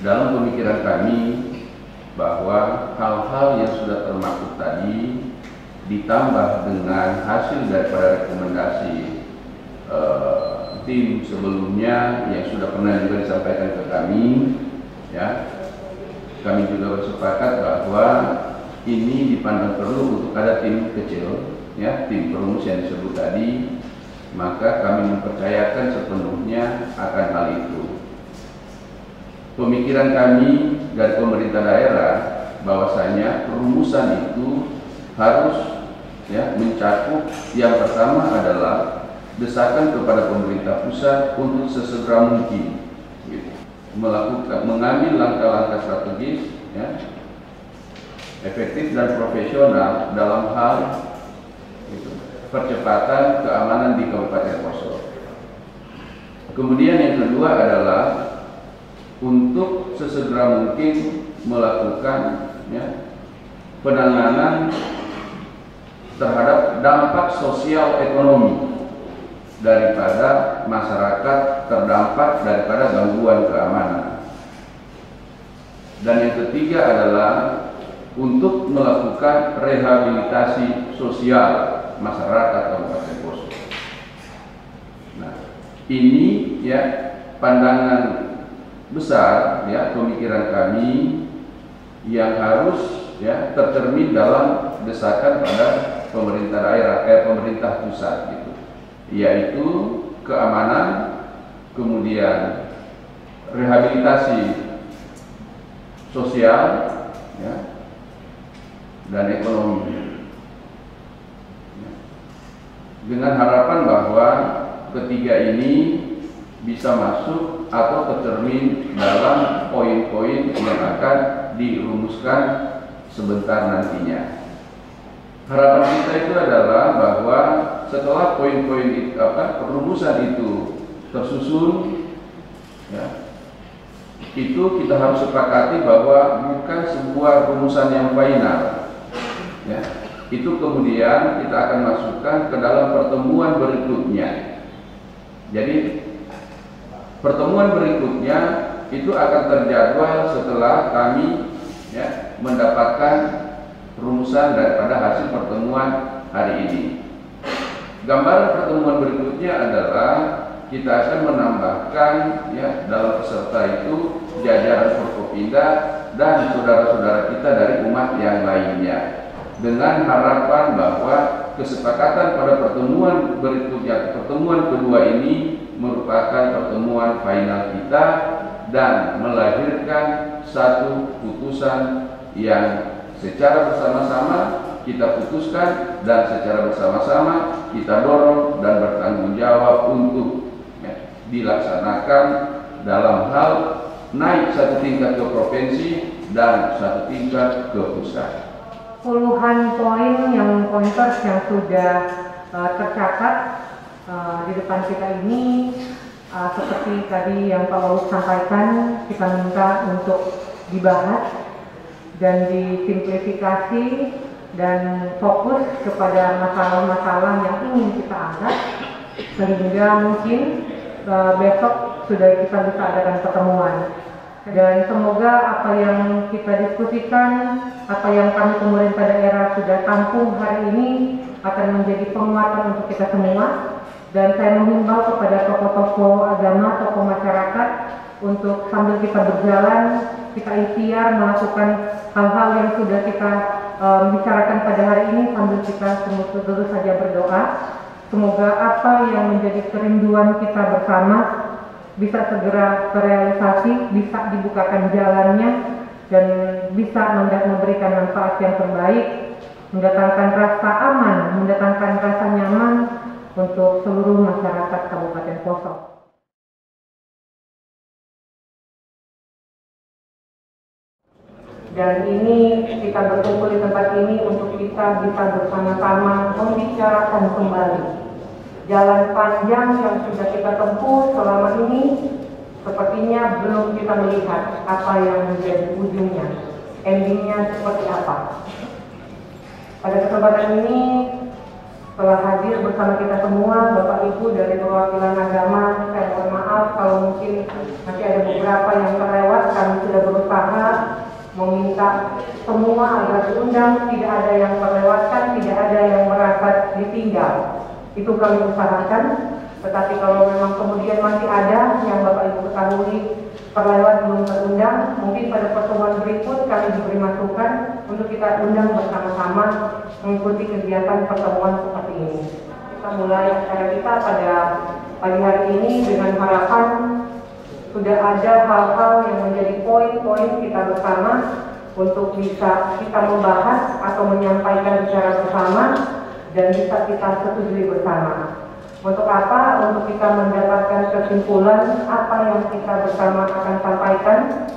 dalam pemikiran kami bahwa hal-hal yang sudah termaktub tadi ditambah dengan hasil daripada rekomendasi tim sebelumnya yang sudah pernah juga disampaikan ke kami, ya, kami juga bersepakat bahwa ini dipandang perlu untuk ada tim kecil, ya, tim perumus yang disebut tadi, maka kami mempercayakan sepenuhnya akan hal itu. Pemikiran kami dari pemerintah daerah bahwasanya perumusan itu harus, ya, mencakup yang pertama adalah desakan kepada pemerintah pusat untuk sesegera mungkin mengambil langkah-langkah strategis, ya, efektif dan profesional dalam hal percepatan keamanan di Kabupaten Poso. Kemudian yang kedua adalah untuk sesegera mungkin melakukan, ya, penanganan terhadap dampak sosial ekonomi daripada masyarakat terdampak daripada gangguan keamanan. Dan yang ketiga adalah untuk melakukan rehabilitasi sosial masyarakat Kabupaten Poso. Nah, ini, ya, pandangan besar, ya, pemikiran kami yang harus, ya, tercermin dalam desakan pada pemerintah daerah, pemerintah pusat, gitu, yaitu keamanan, kemudian rehabilitasi sosial, ya, dan ekonomi, dengan harapan bahwa ketiga ini bisa masuk atau tercermin dalam poin-poin yang akan dirumuskan sebentar nantinya. Harapan kita itu adalah bahwa setelah poin-poin perumusan itu tersusun, ya, itu kita harus sepakati bahwa bukan sebuah rumusan yang final, ya. Itu kemudian kita akan masukkan ke dalam pertemuan berikutnya. Jadi pertemuan berikutnya itu akan terjadwal setelah kami, ya, mendapatkan rumusan daripada hasil pertemuan hari ini. Gambaran pertemuan berikutnya adalah kita akan menambahkan, ya, dalam peserta itu jajaran Forkopimda dan saudara-saudara kita dari umat yang lainnya, dengan harapan bahwa kesepakatan pada pertemuan berikutnya, pertemuan kedua ini merupakan pertemuan final kita dan melahirkan satu putusan yang secara bersama-sama kita putuskan dan secara bersama-sama kita dorong dan bertanggung jawab untuk, ya, dilaksanakan dalam hal naik satu tingkat ke provinsi dan satu tingkat ke pusat. Puluhan poin yang pointers yang sudah tercatat di depan kita ini, seperti tadi yang Pak Waluh sampaikan, kita minta untuk dibahas dan disimplifikasi dan fokus kepada masalah-masalah yang ingin kita angkat, sehingga mungkin besok sudah kita bisa adakan pertemuan. Dan semoga apa yang kita diskusikan, apa yang kami pemerintah daerah sudah tampung hari ini akan menjadi penguatan untuk kita semua. Dan saya menghimbau kepada tokoh-tokoh agama, tokoh masyarakat untuk sambil kita berjalan, kita ikhtiar melakukan hal-hal yang sudah kita bicarakan pada hari ini, sambil kita tentu saja berdoa. Semoga apa yang menjadi kerinduan kita bersama bisa segera terrealisasi, bisa dibukakan jalannya, dan bisa memberikan manfaat yang terbaik, mendatangkan rasa aman, mendatangkan rasa nyaman untuk seluruh masyarakat Kabupaten Poso. Dan ini kita berkumpul di tempat ini untuk kita bisa bersama-sama membicarakan kembali jalan panjang yang sudah kita tempuh selama ini. Sepertinya belum kita melihat apa yang menjadi ujungnya, endingnya seperti apa. Pada kesempatan ini telah hadir bersama kita semua, Bapak Ibu dari perwakilan agama. Saya mohon maaf kalau mungkin masih ada beberapa yang terlewat. Kami sudah berusaha meminta semua agar diundang, tidak ada yang terlewatkan, tidak ada yang merasa ditinggal. Itu kami usahakan. Tetapi kalau memang kemudian masih ada yang Bapak Ibu ketahui terlewat belum terundang, mungkin pada pertemuan berikut kami diberi masukan untuk kita undang bersama-sama mengikuti kegiatan pertemuan seperti ini. Kita mulai acara kita pada pagi hari ini dengan harapan sudah ada hal-hal yang menjadi poin-poin kita bersama untuk bisa kita membahas atau menyampaikan secara bersama dan bisa kita setujui bersama. Untuk apa? Untuk kita mendapatkan kesimpulan apa yang kita bersama akan sampaikan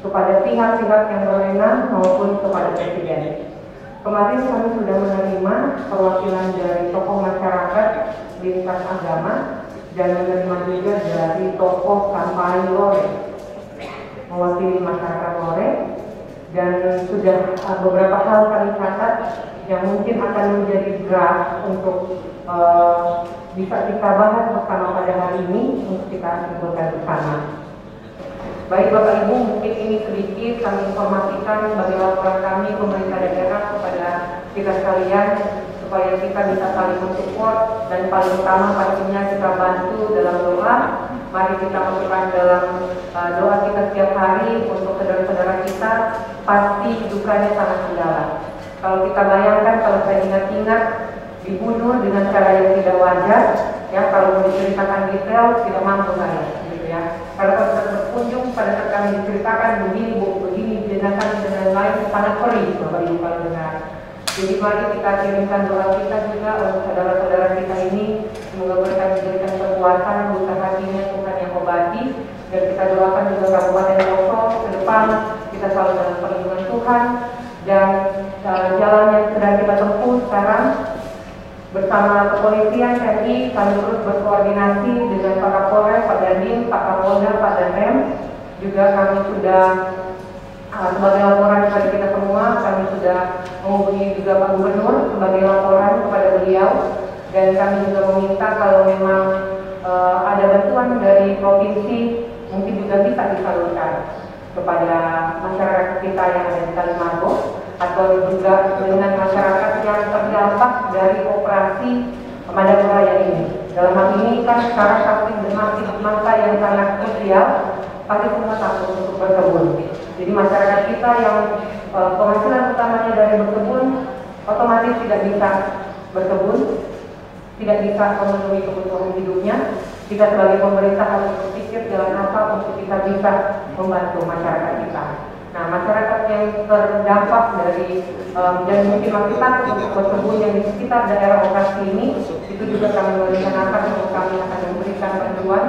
kepada pihak-pihak yang berwenang maupun kepada Presiden. Kemarin kami sudah menerima perwakilan dari tokoh masyarakat lintas agama dan menerima juga dari tokoh Kampai Lore, mewakili masyarakat Lore, dan sudah beberapa hal kami catat yang mungkin akan menjadi draft untuk bisa kita bahas bersama pada hari ini untuk kita simpulkan bersama. Baik Bapak Ibu, mungkin ini sedikit kami informasikan bagi laporan kami pemerintah daerah kepada kita sekalian supaya kita bisa saling mensupport dan paling utama pastinya kita bantu dalam doa. Mari kita masukkan dalam doa kita setiap hari untuk saudara-saudara kita, pasti dukanya sangat mendalam. Kalau kita bayangkan, kalau saya ingat-ingat dibunuh dengan cara yang tidak wajar, ya kalau diceritakan detail tidak mampu saya, gitu ya. Kalau kita berkunjung pada saat kami diceritakan begini jenazah dan lain-lain sangat perih, Bapak Ibu kalau dengar. Jadi mari kita kirimkan doa kita juga untuk saudara-saudara kita ini, semoga mereka diberikan kekuatan, bukan hatinya Tuhan yang obati, dan kita doakan juga Kabupaten Poso ke depan kita selalu dalam perlindungan Tuhan dan jalan yang sedang kita tempuh sekarang. Bersama kepolisian TNI kami terus berkoordinasi dengan Pak Kapolres, Pak Dandim, Pak Kapolda, Pak Danrem. Juga kami sudah sebagai laporan kepada kita semua, kami sudah menghubungi juga Pak Gubernur sebagai laporan kepada beliau. Dan kami juga meminta kalau memang ada bantuan dari provinsi mungkin juga bisa disalurkan kepada masyarakat kita yang ada di Kalimantan, atau juga dengan masyarakat yang terdampak dari operasi Madang Raya ini. Dalam hal ini kan sekarang masih masa yang sangat krusial, pasti semua takut untuk berkebun. Jadi masyarakat kita yang penghasilan utamanya dari berkebun, otomatis tidak bisa berkebun, tidak bisa memenuhi kebutuhan hidupnya. Kita sebagai pemerintah harus berpikir jalan apa untuk kita bisa membantu masyarakat kita. Nah, masyarakat yang terdampak dari dan mungkin masih takut untuk berkebun yang di sekitar daerah operasi ini, itu juga kami merencanakan untuk kami akan memberikan bantuan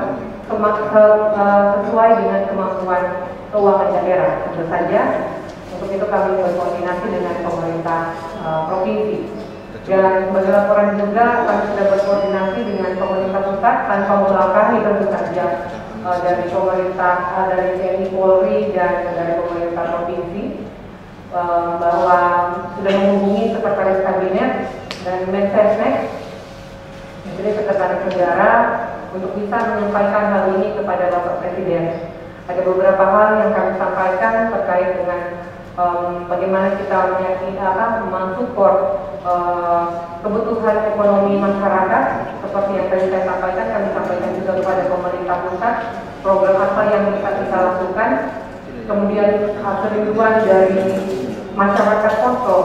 sesuai dengan kemampuan keuangan daerah. Tentu saja untuk itu kami berkoordinasi dengan pemerintah provinsi. Dan sebagai laporan juga kami sudah berkoordinasi dengan pemerintah pusat tanpa melakukan tentu saja dari pemerintah dari TNI Polri dan dari pemerintah provinsi bahwa sudah menghubungi sekretaris kabinet dan Mensesnek, jadi sekretaris negara untuk bisa menyampaikan hal ini kepada Bapak Presiden. Ada beberapa hal yang kami sampaikan terkait dengan bagaimana kita mensupport kebutuhan ekonomi masyarakat. Seperti yang tadi saya sampaikan, kami sampaikan juga kepada pemerintah pusat program apa yang bisa kita lakukan. Kemudian kerinduan dari masyarakat Poso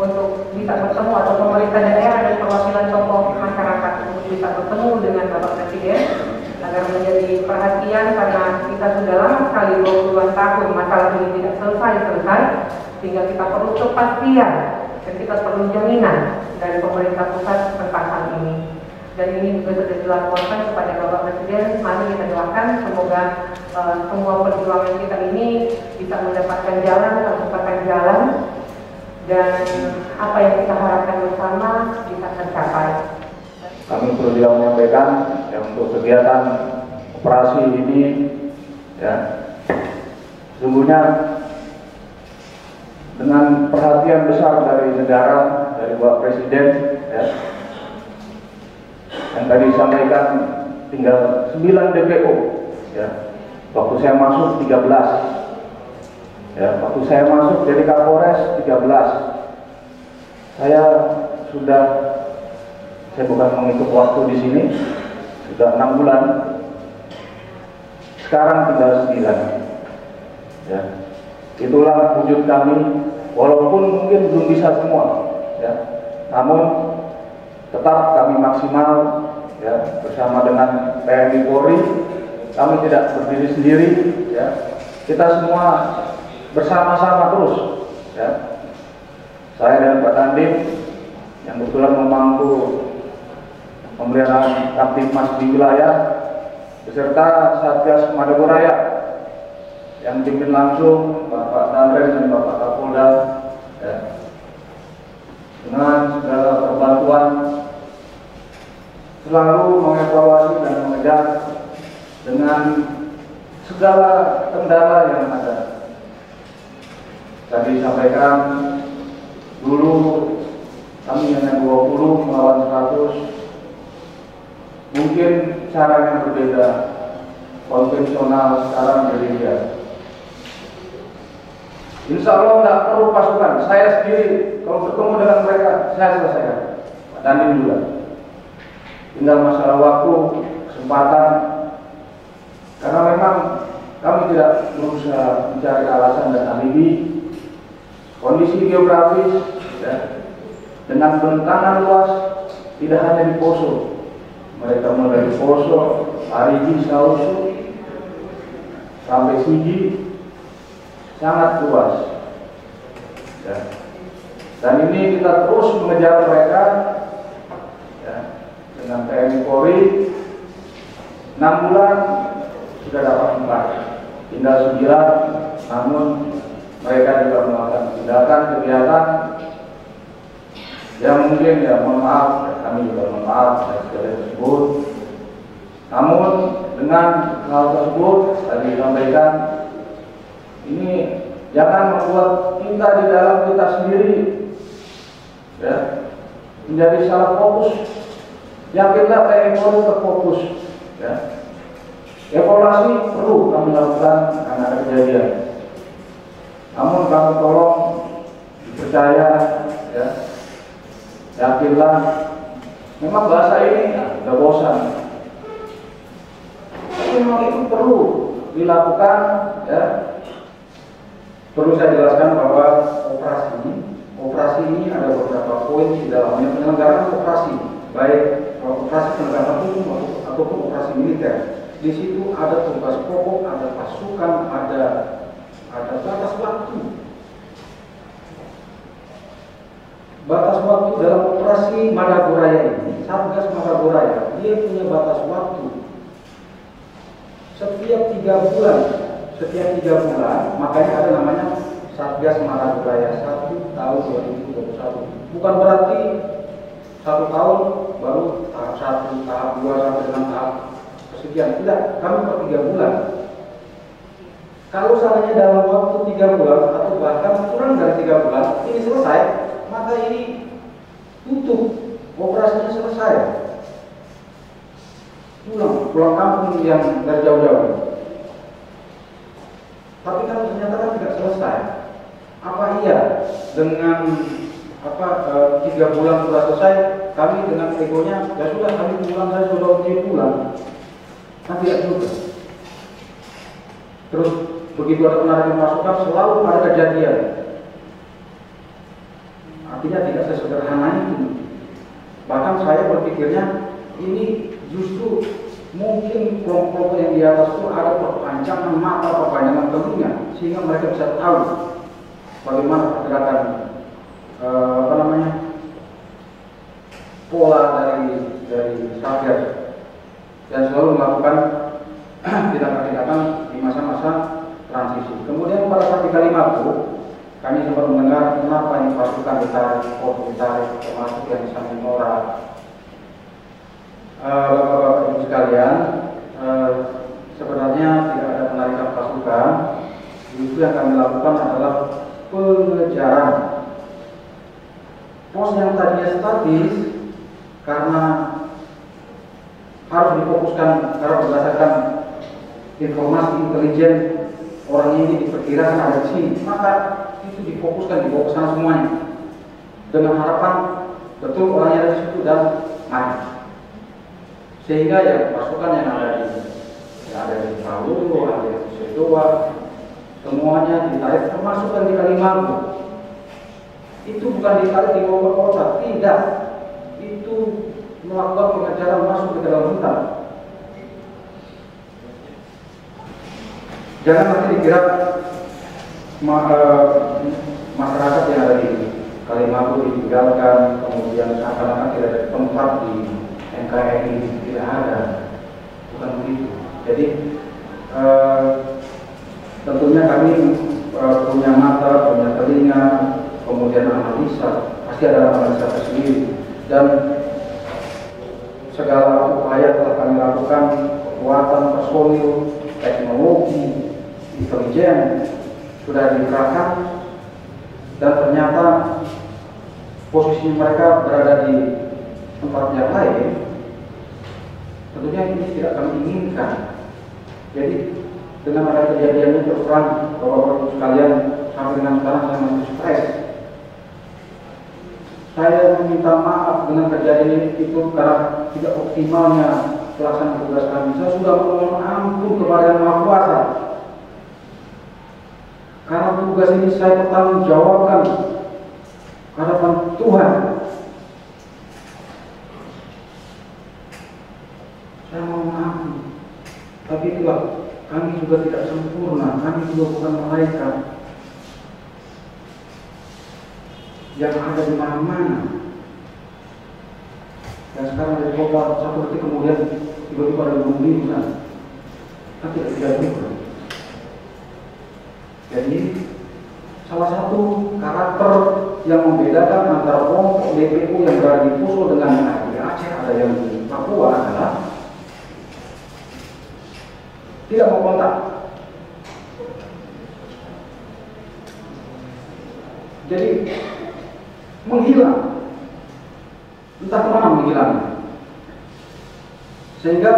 untuk bisa bertemu, atau pemerintah daerah dan perwakilan tokoh masyarakat untuk bisa bertemu dengan Bapak Presiden agar menjadi perhatian, karena kita sudah lama sekali 20-an tahun masalah ini tidak selesai, sehingga kita perlu kepastian dan kita perlu jaminan dari pemerintah pusat tentang hal ini. Dan ini juga sudah dilaporkan kepada Bapak Presiden. Mari kita doakan semoga semua perjuangan kita ini bisa mendapatkan jalan, terbukakan jalan, dan apa yang kita harapkan bersama bisa tercapai. Kami perlu juga menyampaikan ya, untuk kegiatan operasi ini ya, sesungguhnya dengan perhatian besar dari negara, dari Bapak Presiden ya, yang tadi disampaikan tinggal 9 DPO, ya. Waktu saya masuk 13, ya. Waktu saya masuk jadi Kapolres 13. Saya bukan menghitung waktu di sini, sudah 6 bulan. Sekarang tinggal 9, ya. Itulah wujud kami, walaupun mungkin belum bisa semua, ya. Namun tetap kami maksimal, ya, bersama dengan TNI Polri. Kami tidak berdiri sendiri, ya. Kita semua bersama-sama terus, ya. Saya dan Pak Dandim yang kebetulan memangku pemeliharaan Kamtibmas di wilayah beserta Satgas Madagoraya yang dipimpin langsung Bapak Danrem dan Bapak Kapolda, ya. Dengan segala perbantuan selalu mengevaluasi dan mengejar dengan segala kendala yang ada. Tadi sampaikan dulu kami hanya 20 melawan 100. Mungkin caranya berbeda, konvensional sekarang berbeda. Insya Allah tidak perlu pasukan, saya sendiri kalau bertemu dengan mereka saya selesaikan. Pak Dandim juga. Tinggal masalah waktu, kesempatan. Karena memang kami tidak berusaha mencari alasan dan alibi. Kondisi geografis, ya, dengan bentangan luas, tidak hanya di Poso. Mereka mulai dari Poso, Parigi, Sausu, sampai Sigi, sangat luas, ya. Dan ini kita terus mengejar mereka, ya, dengan TNI Polri. 6 bulan sudah dapat 4, tinggal 9, namun mereka juga melakukan tindakan kegiatan yang mungkin, ya, mohon maaf, kami juga mohon maaf dari segala tersebut. Namun dengan hal tersebut tadi disampaikan, ini jangan membuat kita di dalam kita sendiri, ya, menjadi salah fokus. Yakinlah TNI Polri terfokus, ya. Evaluasi perlu kami lakukan karena ada kejadian. Namun kami tolong dipercaya, ya. Yakinlah, memang bahasa ini sudah bosan. Tapi memang itu perlu dilakukan, ya. Perlu saya jelaskan bahwa operasi ini ada beberapa poin di dalamnya. Penyelenggaraan operasi, baik operasi penegakan hukum ataupun operasi militer. Di situ ada tugas pokok, ada pasukan, ada batas waktu. Batas waktu dalam operasi Madagoraya ini, Satgas Madagoraya, dia punya batas waktu. Setiap 3 bulan, makanya ada namanya Satgas Madagoraya 1 tahun 2021. Bukan berarti 1 tahun baru tahap 1, tahap 2 sampai dengan tahap sekian. Tidak, kami per 3 bulan. Kalau seandainya dalam waktu 3 bulan atau bahkan kurang dari 3 bulan ini selesai, maka ini tutup, operasinya selesai. Pulang kampung yang dari jauh-jauh. Tapi kan ternyata kan tidak selesai. Apa iya dengan 3 bulan sudah selesai, kami dengan egonya ya sudah kami pulang, saya sudah pulang. Kan tidak juga. Terus begitu ada penarikan pasukan selalu ada kejadian. Artinya tidak sesederhana itu. Bahkan saya berpikirnya ini justru mungkin kelompok yang di atas itu ada perpanjangan mata, perpanjangan telinga, sehingga mereka bisa tahu bagaimana pergerakan pola dari Satgas dan selalu melakukan tindakan-tindakan di masa-masa transisi. Kemudian pada saat di Kalimantan, kami sempat mendengar kenapa ini pasukan ditarik, termasuk yang di samping Nora. Bapak-bapak ibu sekalian, sebenarnya tidak ada penarikan pasukan. Justru yang kami lakukan adalah pengejaran. Pos yang tadinya statis karena harus difokuskan karena berdasarkan informasi intelijen orang ini diperkirakan ada di sini, maka itu difokuskan di sana semuanya dengan harapan betul orangnya ada di situ dan mati. Sehingga ya pasukan yang ada di Palu, ada di Sedoa, semuanya ditarik, termasuk yang di Kalimantan. Itu bukan ditarik di bawah kota, tidak. Itu melakukan pengejaran masuk ke dalam hutan. Jangan nanti dikira masyarakat yang ada di Kalimantan ditinggalkan, kemudian seakan-akan tidak ada tempat di NKRI, tidak ada, bukan begitu. Jadi tentunya kami punya mata, punya telinga, kemudian analisa, pasti ada analisa tersendiri, dan segala upaya telah kami lakukan, kekuatan personil, teknologi, intelijen sudah dikerahkan, dan ternyata posisi mereka berada di tempat yang lain. Tentunya ini tidak kami inginkan. Jadi dengan ada kejadian ini terus terang Bapak-Bapak sekalian, sampai dengan sekarang saya masih stres. Saya meminta maaf dengan kejadian ini itu karena tidak optimalnya pelaksanaan tugas kami. Saya sudah memohon ampun kepada Yang Maha Kuasa. Karena tugas ini saya bertanggung jawabkan hadapan Tuhan. Saya mohon ampun. Tapi itulah, kami juga tidak sempurna. Kami juga bukan malaikat yang ada di mana-mana. Dan sekarang dari kota satu detik kemudian tiba-tiba ada bunuh diri kan? Tapi tidak juga. Jadi salah satu karakter yang membedakan antara kelompok DPU yang berada di Poso dengan yang ada di Aceh, ada yang di Papua adalah tidak mau kontak. Jadi menghilang, entah kemana menghilang. Sehingga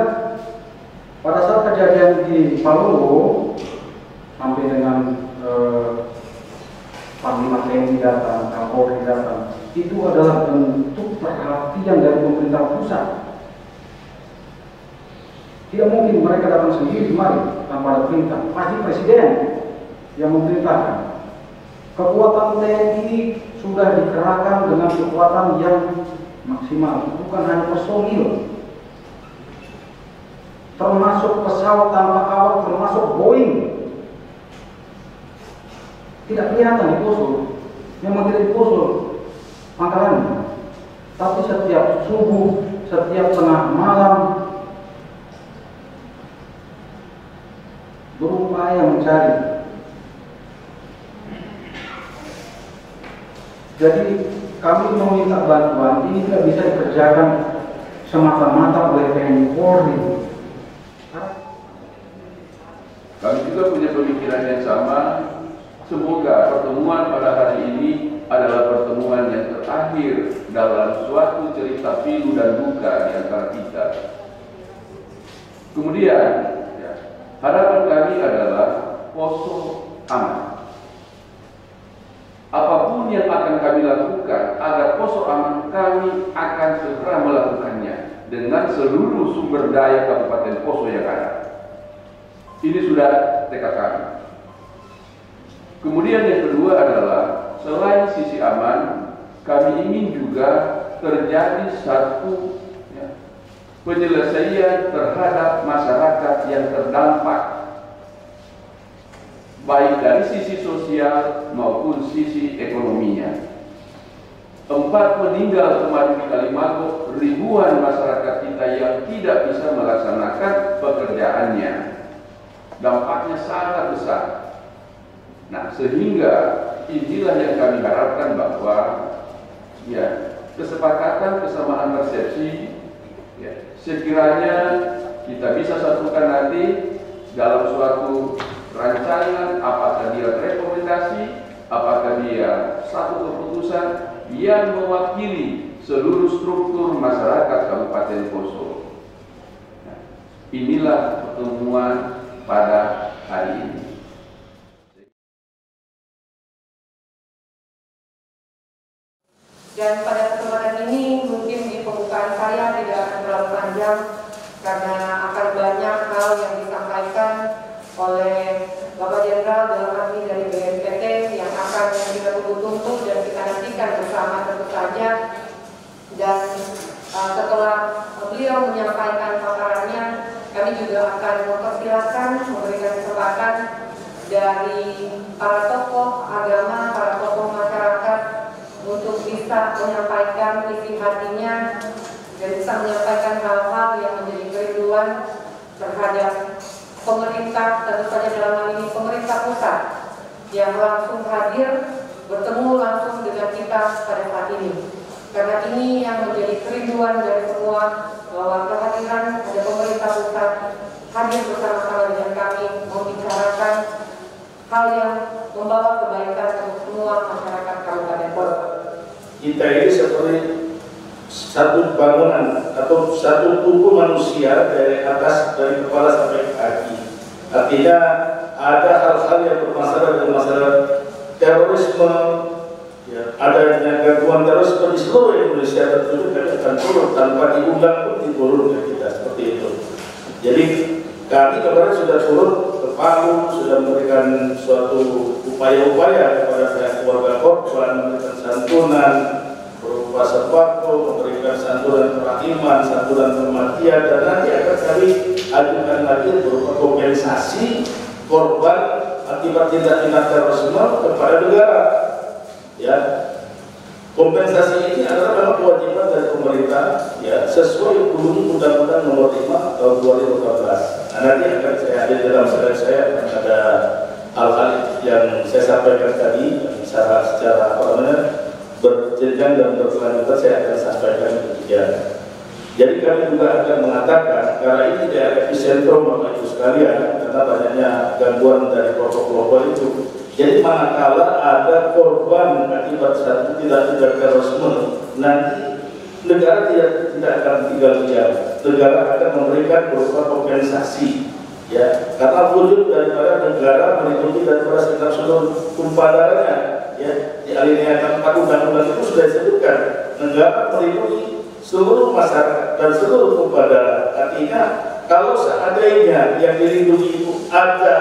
pada saat kejadian di Palu sampai dengan Panglima TNI datang, Kapolri datang, itu adalah bentuk perhatian dari pemerintah pusat. Tidak mungkin mereka datang sendiri kemari tanpa ada perintah. Pasti presiden yang memerintahkan. Kekuatan TNI sudah dikerahkan dengan kekuatan yang maksimal, bukan hanya personil, termasuk pesawat tanpa awak, termasuk Boeing. Tidak kelihatan di Poso, memang tidak di Poso pangkalannya, tapi setiap subuh, setiap tengah malam berupaya mencari. Jadi kami meminta bantuan ini tidak bisa dikerjakan semata-mata oleh TNI Polri. Kami juga punya pemikiran yang sama. Semoga pertemuan pada hari ini adalah pertemuan yang terakhir dalam suatu cerita pilu dan duka di antara kita. Kemudian, harapan kami adalah Poso aman. Apapun yang akan kami lakukan agar Poso aman, kami akan segera melakukannya dengan seluruh sumber daya Kabupaten Poso yang ada. Ini sudah tekad kami. Kemudian yang kedua adalah selain sisi aman, kami ingin juga terjadi satu penyelesaian terhadap masyarakat yang terdampak, baik dari sisi sosial maupun sisi ekonominya. 4 meninggal kemarin di Kalimantan, ribuan masyarakat kita yang tidak bisa melaksanakan pekerjaannya. Dampaknya sangat besar. Nah, sehingga inilah yang kami harapkan bahwa kesepakatan kesamaan persepsi sekiranya kita bisa satukan nanti dalam suatu rancangan, apakah dia rekomendasi, apakah dia satu keputusan yang mewakili seluruh struktur masyarakat Kabupaten Poso. inilah pertemuan pada hari ini. Dan pada kesempatan ini mungkin di pembukaan saya tidak akan terlalu panjang karena akan banyak hal yang disampaikan oleh Bapak Jenderal dalam arti dari BNPT yang akan kita tunggu-tunggu dan kita nantikan bersama tentu saja. Dan setelah beliau menyampaikan paparannya, kami juga akan mempersilahkan memberikan kesempatan dari para tokoh agama, para tokoh masyarakat untuk bisa menyampaikan isi hatinya dan bisa menyampaikan hal-hal yang menjadi kerinduan terhadap pemerintah, tentu saja dalam hal ini pemerintah pusat yang langsung hadir bertemu langsung dengan kita pada saat ini. Karena ini yang menjadi kerinduan dari semua, bahwa kehadiran ada pemerintah pusat hadir bersama-sama dengan kami membicarakan hal yang membawa kebaikan untuk semua masyarakat Kabupaten Kota. Kita ini seperti satu bangunan atau satu tubuh manusia dari atas, dari kepala sampai kaki. Artinya ada hal-hal yang bermasalah dengan masalah terorisme, ya, adanya gangguan terorisme di seluruh Indonesia, tentu kami akan turun tanpa diundang pun diturunkan kita seperti itu. Jadi kami kemarin sudah turun ke Palu, sudah memberikan suatu upaya-upaya kepada pihak keluarga korban, memberikan santunan berupa sembako, memberikan santunan kerahiman, santunan kematian, dan nanti akan kami ajukan lagi berupa kompensasi korban akibat tindak-tindak terorisme kepada negara. Ya, kompensasi ini adalah memang kewajiban dari pemerintah, ya, sesuai Undang-Undang Nomor 5 Tahun 2014. Nah, nanti akan saya hadir dalam slide saya ada hal-hal yang saya sampaikan tadi secara apa namanya berjenjang dan berkelanjutan saya akan sampaikan demikian. Jadi kami juga akan mengatakan karena ini daerah epicentrum Bapak Ibu sekalian karena banyaknya gangguan dari kelompok-kelompok itu. Jadi manakala ada korban akibat satu tindak terorisme, nanti negara tidak akan tinggal diam. Negara akan memberikan berupa kompensasi, ya, karena wujud daripada negara melindungi daripada segenap seluruh tumpah darahnya, ya. Di alinea 4 undang-undang itu sudah disebutkan negara melindungi seluruh masyarakat dan seluruh tumpah darah. Artinya kalau seandainya yang dilindungi itu ada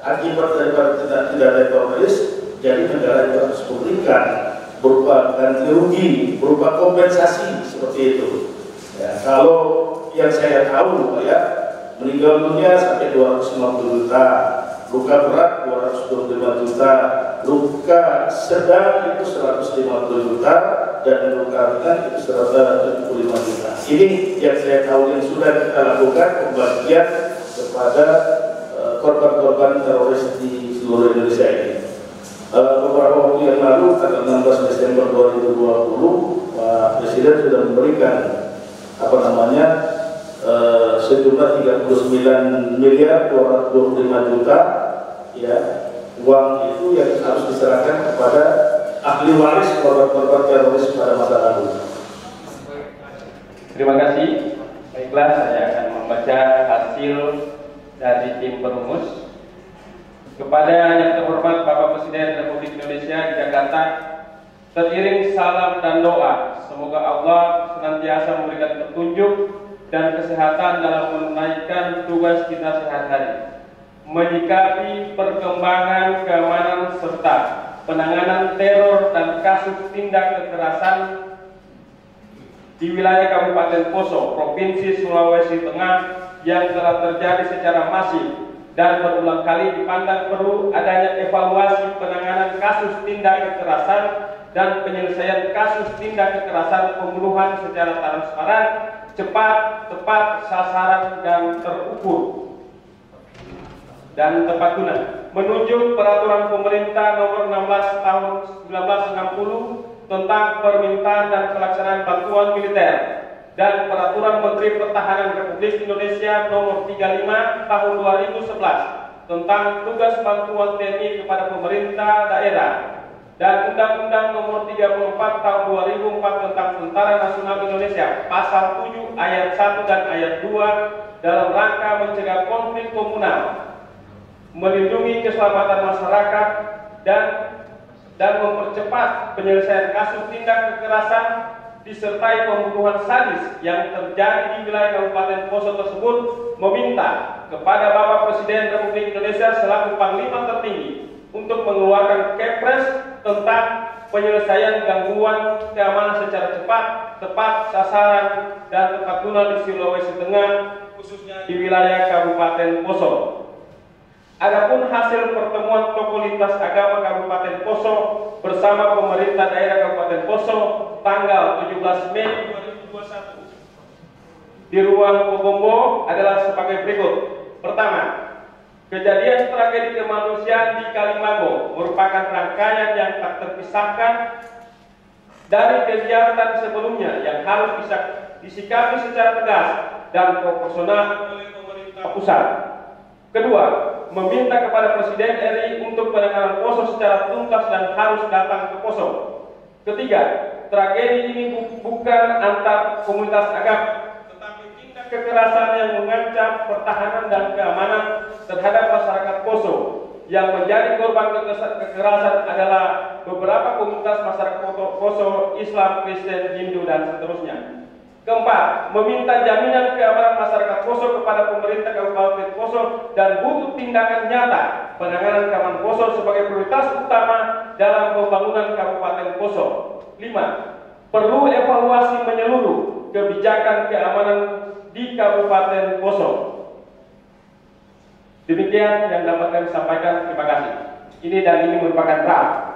akibat daripada tidak teroris, jadi negara juga harus memberikan berupa ganti rugi, berupa kompensasi seperti itu. Ya, kalau yang saya tahu, ya, meninggal dunia sampai 250 juta, luka berat 225 juta, luka sedang itu 150 juta, dan luka ringan itu 175 juta. Ini yang saya tahu yang sudah kita lakukan pembagian kepada korban-korban teroris di seluruh Indonesia ini. Beberapa waktu yang lalu, tanggal 16 Desember 2020, Pak Presiden sudah memberikan sejumlah 39 miliar 225 juta, ya, uang itu yang harus diserahkan kepada ahli waris korban-korban teroris pada masa lalu. Terima kasih. Baiklah, saya akan membaca hasil dari tim perumus. Kepada yang terhormat Bapak Presiden Republik Indonesia di Jakarta, teriring salam dan doa, semoga Allah senantiasa memberikan petunjuk dan kesehatan dalam menunaikan tugas kita sehari-hari, menyikapi perkembangan keamanan serta penanganan teror dan kasus tindak kekerasan di wilayah Kabupaten Poso, Provinsi Sulawesi Tengah yang telah terjadi secara masif dan berulang kali dipandang perlu adanya evaluasi penanganan kasus tindak kekerasan dan penyelesaian kasus tindak kekerasan pembunuhan secara transparan, cepat, tepat, sasaran, dan terukur dan tepat guna. Menunjuk peraturan pemerintah nomor 16 tahun 1960 tentang permintaan dan pelaksanaan bantuan militer dan peraturan Menteri Pertahanan Republik Indonesia nomor 35 tahun 2011 tentang tugas bantuan TNI kepada pemerintah daerah dan Undang-Undang Nomor 34 Tahun 2004 tentang Tentara Nasional Indonesia Pasal 7 Ayat 1 dan Ayat 2 dalam rangka mencegah konflik komunal, melindungi keselamatan masyarakat, dan mempercepat penyelesaian kasus tindak kekerasan disertai pembunuhan sadis yang terjadi di wilayah Kabupaten Poso tersebut, meminta kepada Bapak Presiden Republik Indonesia selaku Panglima tertinggi untuk mengeluarkan Kepres tentang penyelesaian gangguan keamanan secara cepat, tepat sasaran, dan tepat guna di Sulawesi Tengah, khususnya di wilayah Kabupaten Poso. Adapun hasil pertemuan tokoh lintas agama Kabupaten Poso bersama pemerintah daerah Kabupaten Poso tanggal 17 Mei 2021 di ruang Pogombo adalah sebagai berikut. Pertama, kejadian tragedi kemanusiaan di Kalimago merupakan rangkaian yang tak terpisahkan dari kegiatan sebelumnya yang harus bisa disikapi secara tegas dan proporsional oleh pemerintah pusat. Kedua, meminta kepada Presiden RI untuk penanganan Poso secara tuntas dan harus datang ke Poso. Ketiga, tragedi ini bukan antar komunitas agama, tetapi tindak kekerasan yang mengancam pertahanan dan keamanan terhadap masyarakat Poso. Yang menjadi korban kekerasan adalah beberapa komunitas masyarakat Poso, Islam, Kristen, Hindu, dan seterusnya. Keempat, meminta jaminan keamanan masyarakat Poso kepada pemerintah Kabupaten Poso dan butuh tindakan nyata penanganan keamanan Poso sebagai prioritas utama dalam pembangunan Kabupaten Poso. 5. Perlu evaluasi menyeluruh kebijakan keamanan di Kabupaten Poso. Demikian yang dapat kami sampaikan. Terima kasih. Ini merupakan draft.